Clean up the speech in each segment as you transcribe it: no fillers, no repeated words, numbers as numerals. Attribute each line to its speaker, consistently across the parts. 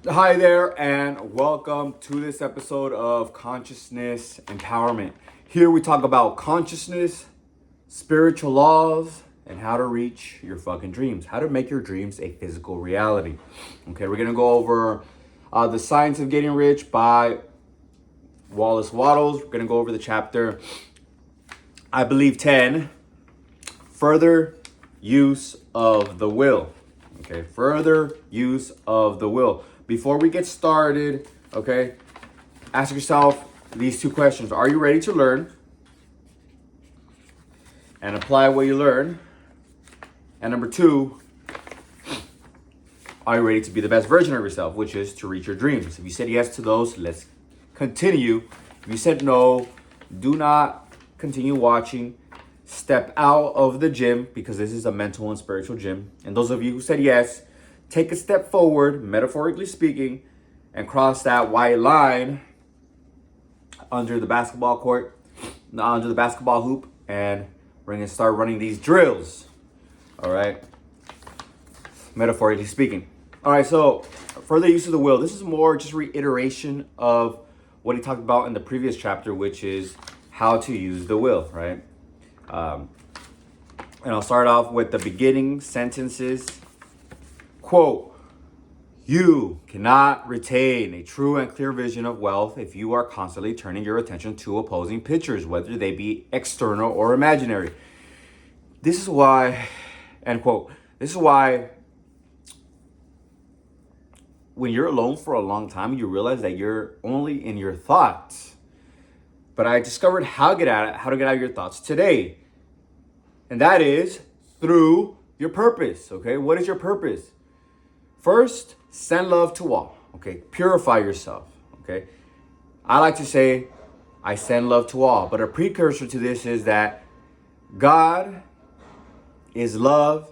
Speaker 1: Hi there, and welcome to this episode of Consciousness Empowerment. Here we talk about consciousness, spiritual laws, and how to reach your fucking dreams. How to make your dreams a physical reality. Okay, we're gonna go over The Science of Getting Rich by Wallace Wattles. We're gonna go over the chapter, I believe, 10, Further Use of the Will. Okay, further use of the will. Before we get started, okay, ask yourself these two questions. Are you ready to learn and apply what you learn? And number two, are you ready to be the best version of yourself, which is to reach your dreams? If you said yes to those, let's continue. If you said no, do not continue watching. Step out of the gym because this is a mental and spiritual gym. And those of you who said yes, take a step forward, metaphorically speaking, and cross that white line under the basketball court, under the basketball hoop, and we're gonna start running these drills. All right, metaphorically speaking. All right, so further use of the will. This is more just reiteration of what he talked about in the previous chapter, which is how to use the will, right? And I'll start off with the beginning sentences. Quote, you cannot retain a true and clear vision of wealth if you are constantly turning your attention to opposing pictures, whether they be external or imaginary. This is why, end quote, this is why when you're alone for a long time, you realize that you're only in your thoughts. But I discovered how to get out of your thoughts today. And that is through your purpose, okay? What is your purpose? First, send love to all, okay? Purify yourself, okay? I like to say, I send love to all. But a precursor to this is that God is love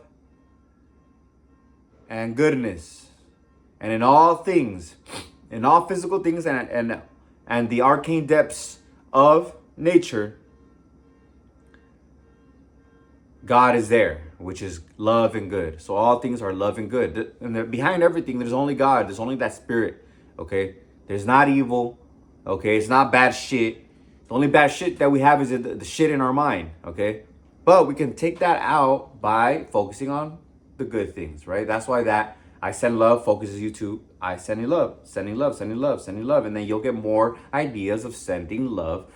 Speaker 1: and goodness. And in all things, in all physical things and the arcane depths of nature, God is there, which is love and good. So all things are love and good. And behind everything, there's only God. There's only that spirit, okay? There's not evil, okay? It's not bad shit. The only bad shit that we have is the shit in our mind, okay? But we can take that out by focusing on the good things, right? That's why that I send love focuses you to I sending love, sending love, sending love, sending love. And then you'll get more ideas of sending love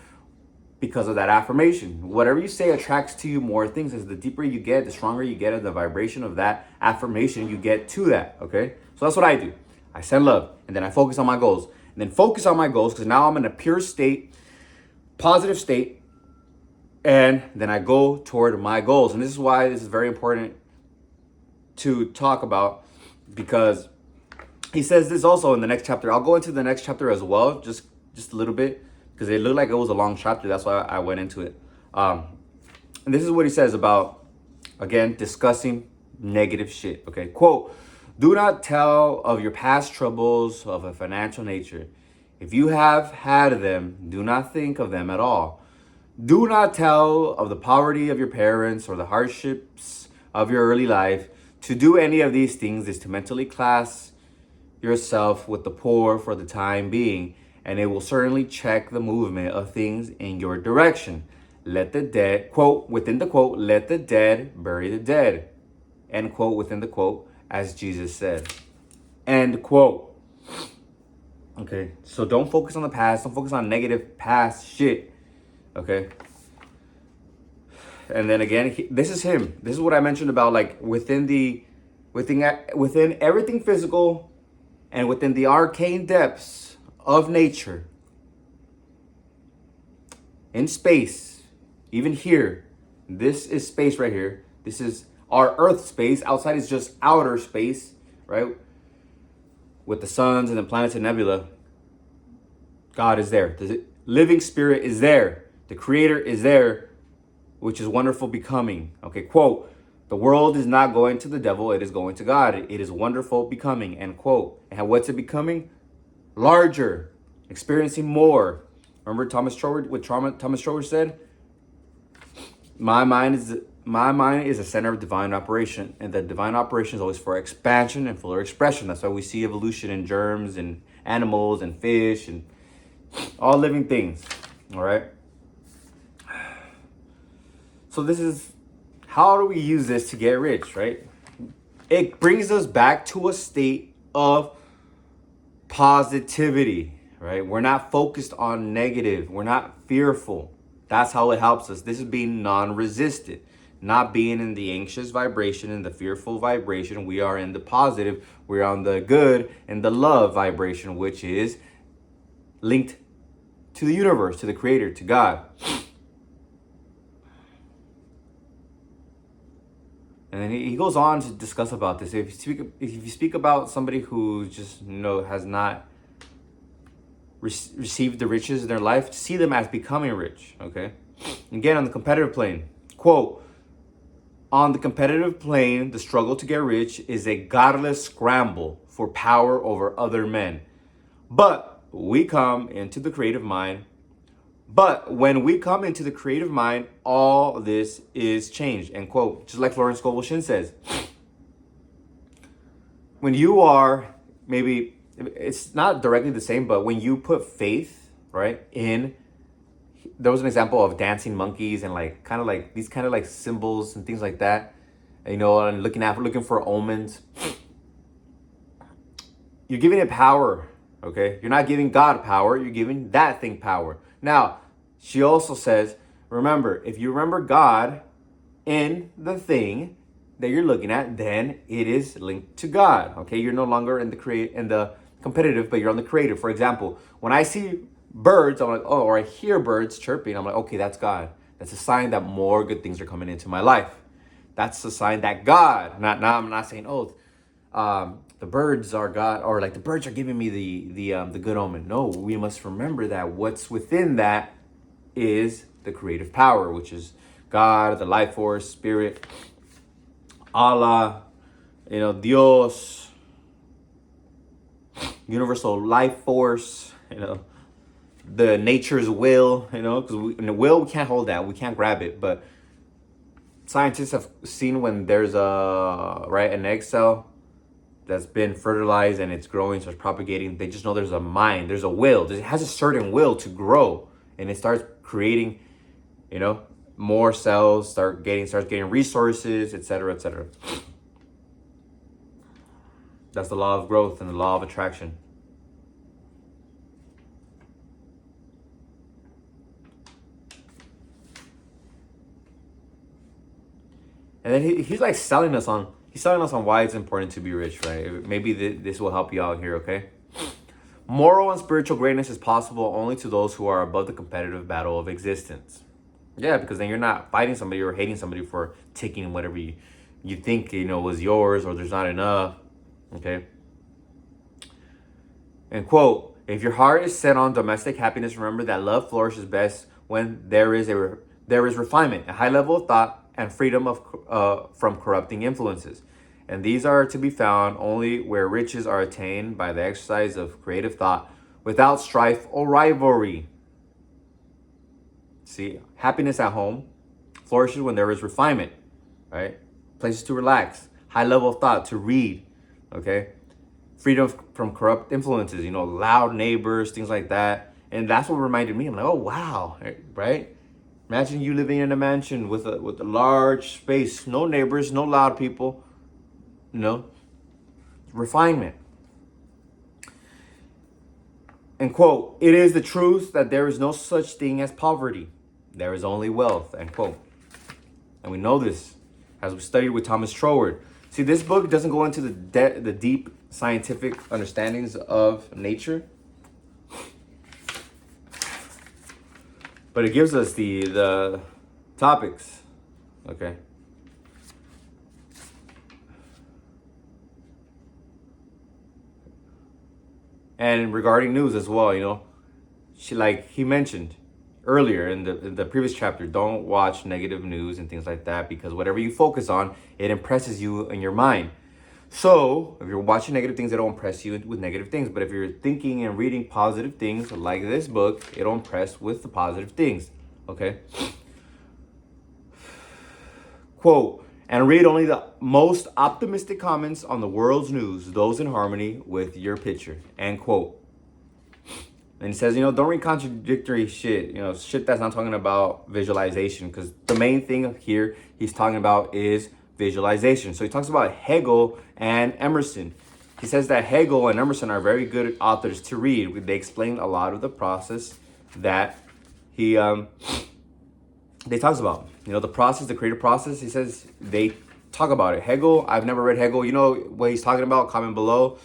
Speaker 1: because of that affirmation. Whatever you say attracts to you more things. As the deeper you get, the stronger you get at the vibration of that affirmation, you get to that, okay? So that's what I do. I send love, and then I focus on my goals. And then focus on my goals, because now I'm in a pure state, positive state, and then I go toward my goals. And this is why this is very important to talk about, because he says this also in the next chapter. I'll go into the next chapter as well, just a little bit, because it looked like it was a long chapter. That's why I went into it. And this is what he says about, again, discussing negative shit. Okay, quote, do not tell of your past troubles of a financial nature. If you have had them, do not think of them at all. Do not tell of the poverty of your parents or the hardships of your early life. To do any of these things is to mentally class yourself with the poor for the time being, and it will certainly check the movement of things in your direction. Let the dead, quote, within the quote, let the dead bury the dead, end quote, within the quote, as Jesus said, end quote. Okay, so don't focus on the past, don't focus on negative past shit, okay? And then again, this is him. This is what I mentioned about, like, within everything physical and within the arcane depths of nature, in space, even here, this is space right here. This is our Earth space. Outside is just outer space, right? With the suns and the planets and nebula. God is there. The living spirit is there. The creator is there, which is wonderful becoming. Okay, quote, the world is not going to the devil, it is going to God. It is wonderful becoming, end quote. And what's it becoming? Larger, experiencing more. Remember Thomas Troward said, my mind is my mind is a center of divine operation, and the divine operation is always for expansion and fuller expression. That's why we see evolution in germs and animals and fish and all living things. All right. So this is, how do we use this to get rich, right? It brings us back to a state of positivity, right? We're not focused on negative. We're not fearful. That's how it helps us. This is being non-resistant, not being in the anxious vibration and the fearful vibration. We are in the positive. We're on the good and the love vibration, which is linked to the universe, to the creator, to God. And then he goes on to discuss about this. If you speak about somebody who just has not received the riches in their life, see them as becoming rich. Okay. Again, on the competitive plane, quote, on the competitive plane, the struggle to get rich is a godless scramble for power over other men. But we come into the creative mind. But when we come into the creative mind, all this is changed. End quote. Just like Florence Scovel Shinn says. When you are, maybe it's not directly the same, but when you put faith, right, in, there was an example of dancing monkeys and these kind of like symbols and things like that, and looking for omens. You're giving it power, okay? You're not giving God power, you're giving that thing power. Now, she also says, remember, if you remember God in the thing that you're looking at, then it is linked to God. Okay, you're no longer in the competitive, but you're on the creative. For example, when I see birds, I'm like, oh, or I hear birds chirping, I'm like, okay, that's God. That's a sign that more good things are coming into my life. That's a sign that God, I'm not saying, the birds are God, or like the birds are giving me the good omen. No, we must remember that what's within that is the creative power, which is God, the life force, spirit, Allah, Dios, universal life force, the nature's will, because in the will we can't hold that, we can't grab it. But scientists have seen when there's an egg cell that's been fertilized and it's growing, so it's propagating. They just know there's a mind, there's a will. It has a certain will to grow, and it starts creating, more cells, starts getting resources, etc., etc. That's the law of growth and the law of attraction. And then he's like selling us on why it's important to be rich, right? Maybe this will help you out here, okay? Moral and spiritual greatness is possible only to those who are above the competitive battle of existence. Yeah, because then you're not fighting somebody or hating somebody for taking whatever you think, was yours, or there's not enough, okay? And quote, if your heart is set on domestic happiness, remember that love flourishes best when there is refinement, a high level of thought, and freedom from corrupting influences. And these are to be found only where riches are attained by the exercise of creative thought without strife or rivalry. See, happiness at home flourishes when there is refinement, right? Places to relax, high level of thought, to read, okay? Freedom from corrupt influences, loud neighbors, things like that. And that's what reminded me. I'm like, oh, wow, right? Imagine you living in a mansion with a large space, no neighbors, no loud people, refinement. And quote, it is the truth that there is no such thing as poverty. There is only wealth, end quote. And we know this as we studied with Thomas Troward. See, this book doesn't go into the deep scientific understandings of nature, but it gives us the topics, okay? And regarding news as well, he mentioned earlier in the previous chapter, don't watch negative news and things like that, because whatever you focus on, it impresses you in your mind. So if you're watching negative things, it'll impress you with negative things. But if you're thinking and reading positive things like this book, it'll impress with the positive things, okay? Quote, and read only the most optimistic comments on the world's news, those in harmony with your picture, end quote. And he says, don't read contradictory shit, shit that's not talking about visualization, because the main thing here he's talking about is visualization. So he talks about Hegel and Emerson. He says that Hegel and Emerson are very good authors to read. They explain a lot of the process that he they talks about. The process, the creative process. He says they talk about it. Hegel, I've never read Hegel. You know what he's talking about? Comment below.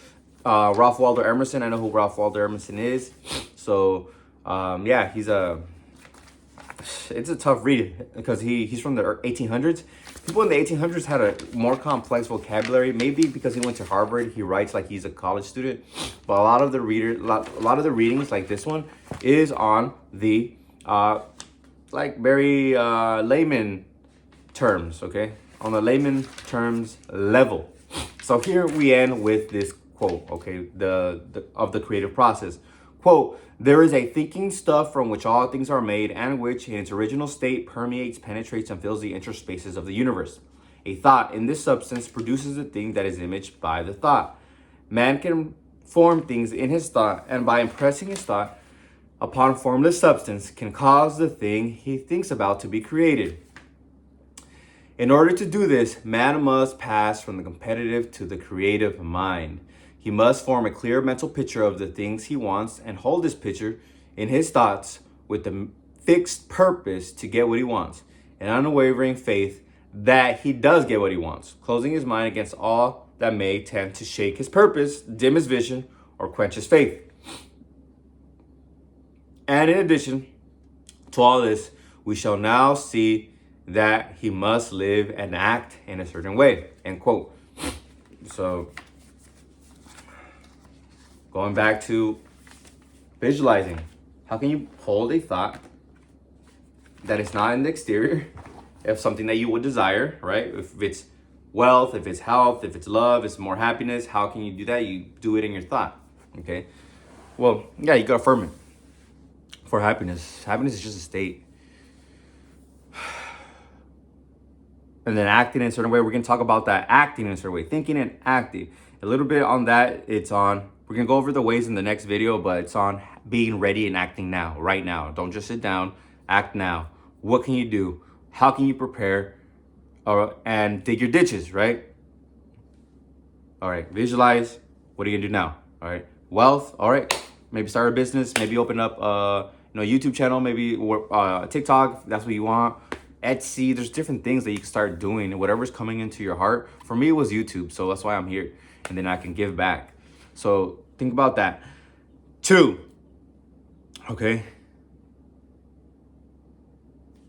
Speaker 1: Ralph Waldo Emerson. I know who Ralph Waldo Emerson is. So yeah, it's a tough read because he's from the 1800s. People in the 1800s had a more complex vocabulary. Maybe because he went to Harvard, he writes like he's a college student. But a lot of the readings, like this one, is on the like very layman terms. Okay, on the layman terms level. So here we end with this quote. Okay, of the creative process. Quote, there is a thinking stuff from which all things are made and which in its original state permeates, penetrates, and fills the interspaces of the universe. A thought in this substance produces a thing that is imaged by the thought. Man can form things in his thought, and by impressing his thought upon formless substance can cause the thing he thinks about to be created. In order to do this, man must pass from the competitive to the creative mind. He must form a clear mental picture of the things he wants and hold this picture in his thoughts with the fixed purpose to get what he wants, an unwavering faith that he does get what he wants, closing his mind against all that may tend to shake his purpose, dim his vision, or quench his faith. And in addition to all this, we shall now see that he must live and act in a certain way, end quote. So, going back to visualizing, how can you hold a thought that is not in the exterior of something that you would desire, right? If it's wealth, if it's health, if it's love, it's more happiness, how can you do that? You do it in your thought, okay? Well, yeah, you gotta affirm it. For happiness, happiness is just a state. And then acting in a certain way, we're gonna talk about that, acting in a certain way, thinking and acting. A little bit on that, we're gonna go over the ways in the next video, but it's on being ready and acting now, right now. Don't just sit down, act now. What can you do? How can you prepare and dig your ditches, right? All right, visualize. What are you gonna do now? All right, wealth. All right, maybe start a business, maybe open up YouTube channel, maybe TikTok, if that's what you want. Etsy, there's different things that you can start doing, whatever's coming into your heart. For me, it was YouTube, so that's why I'm here, and then I can give back. So think about that. 2, okay?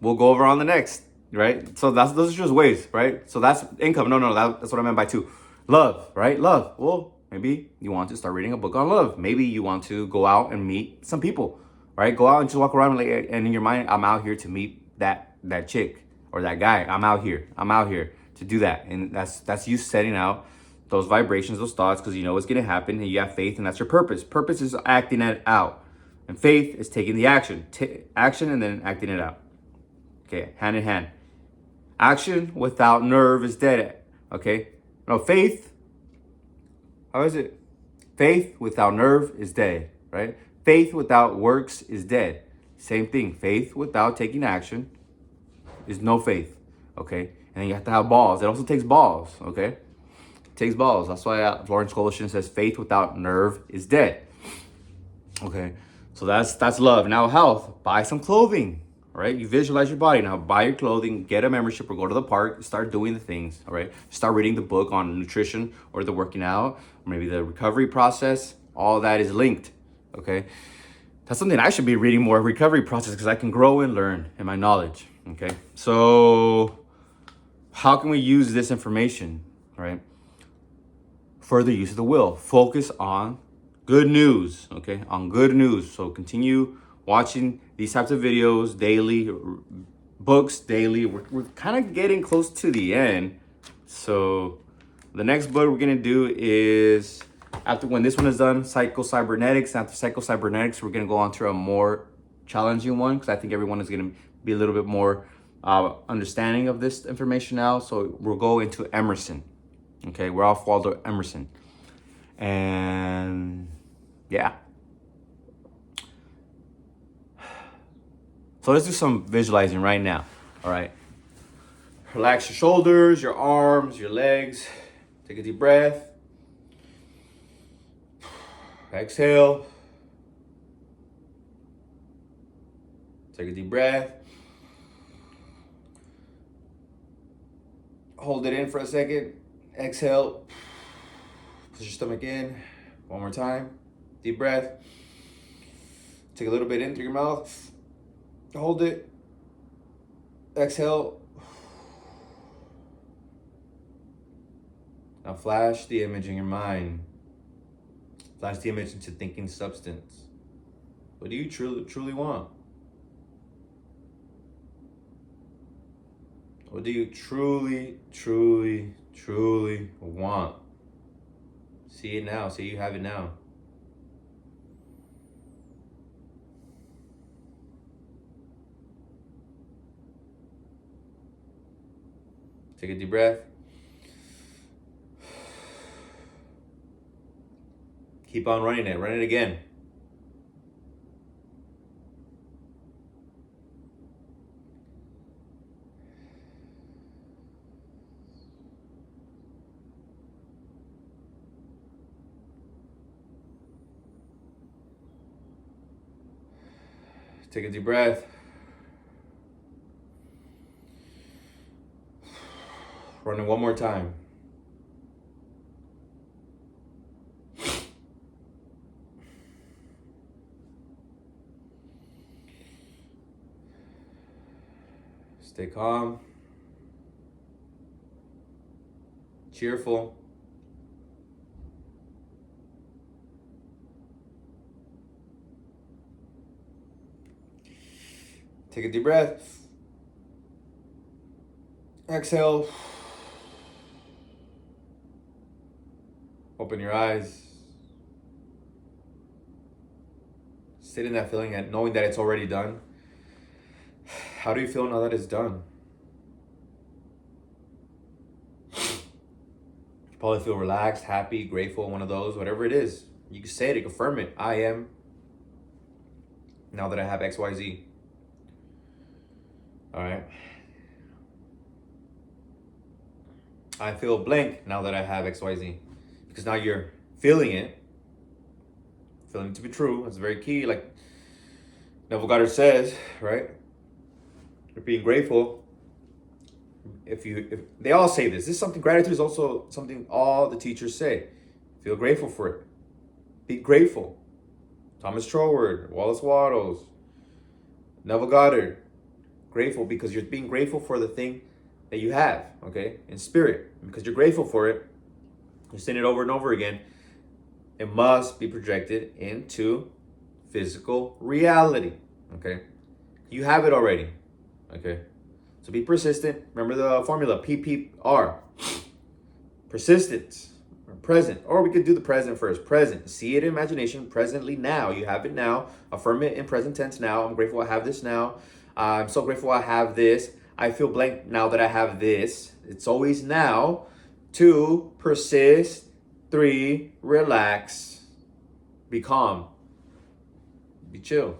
Speaker 1: We'll go over on the next, right? So those are just ways, right? So that's income. No, that's what I meant by 2. Love, right? Love. Well, maybe you want to start reading a book on love. Maybe you want to go out and meet some people, right? Go out and just walk around and in your mind, I'm out here to meet that chick or that guy. I'm out here to do that. And that's you setting out those vibrations, those thoughts, because you know it's going to happen and you have faith, and that's your purpose. Purpose is acting it out, and faith is taking the action. Action and then acting it out. Okay, hand in hand. Action without nerve is dead. Okay, no, faith, how is it? Faith without nerve is dead, right? Faith without works is dead. Same thing. Faith without taking action is no faith. Okay, and you have to have balls. It also takes balls. Okay. Takes balls. That's why Florence Coalition says faith without nerve is dead. Okay, so that's love. Now health, buy some clothing, right? You visualize your body. Now buy your clothing, get a membership, or go to the park, start doing the things, all right? Start reading the book on nutrition or the working out, or maybe the recovery process. All that is linked, okay? That's something I should be reading more, recovery process, because I can grow and learn in my knowledge, okay? So how can we use this information, right? Further use of the will. Focus on good news, okay? On good news. So continue watching these types of videos daily, books daily. We're kind of getting close to the end. So the next book we're going to do is, after when this one is done, Psycho-Cybernetics. After Psycho-Cybernetics, we're going to go on to a more challenging one, because I think everyone is going to be a little bit more understanding of this information now. So we'll go into Emerson. Okay, Ralph Waldo Emerson. And yeah. So let's do some visualizing right now. All right. Relax your shoulders, your arms, your legs. Take a deep breath. Exhale. Take a deep breath. Hold it in for a second. Exhale. Push your stomach in. One more time. Deep breath. Take a little bit in through your mouth. Hold it. Exhale. Now flash the image in your mind. Flash the image into thinking substance. What do you truly want? What do you truly want? See it now. See you have it now. Take a deep breath. Keep on running it. Run it again. Take a deep breath. Run it one more time. Stay calm. Cheerful. Take a deep breath. Exhale. Open your eyes. Sit in that feeling and knowing that it's already done. How do you feel now that it's done? You probably feel relaxed, happy, grateful, one of those, whatever it is. You can say it, you confirm it. I am, now that I have XYZ. All right. I feel blank now that I have XYZ. Because now you're feeling it. Feeling it to be true. That's very key. Like Neville Goddard says, right? You're being grateful. If they all say this. This is something, gratitude is also something all the teachers say. Feel grateful for it. Be grateful. Thomas Troward, Wallace Wattles, Neville Goddard. Grateful because you're being grateful for the thing that you have, okay? In spirit. Because you're grateful for it. You're saying it over and over again. It must be projected into physical reality, okay? You have it already, okay? So be persistent. Remember the formula, PPR. Persistence, or present. Or we could do the present first. Present. See it in imagination, presently now. You have it now. Affirm it in present tense now. I'm grateful I have this now. I'm so grateful I have this. I feel blank now that I have this. It's always now. 2, persist. 3, relax. Be calm. Be chill.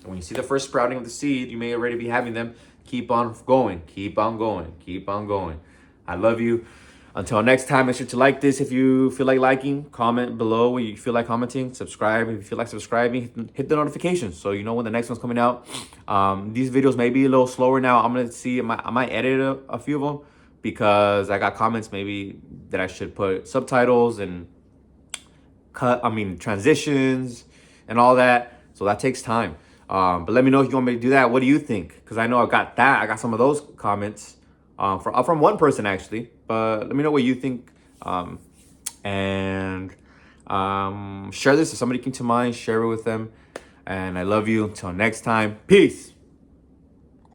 Speaker 1: And when you see the first sprouting of the seed, you may already be having them. Keep on going. Keep on going. Keep on going. I love you. Until next time, make sure to like this if you feel like liking. Comment below when you feel like commenting. Subscribe if you feel like subscribing. Hit the notifications so you know when the next one's coming out. These videos may be a little slower now. I'm going to see. I might edit a few of them because I got comments maybe that I should put subtitles and transitions and all that. So that takes time. But let me know if you want me to do that. What do you think? Because I know I got that. I got some of those comments from one person actually. But let me know what you think. And share this if somebody came to mind. Share it with them. And I love you. Until next time. Peace.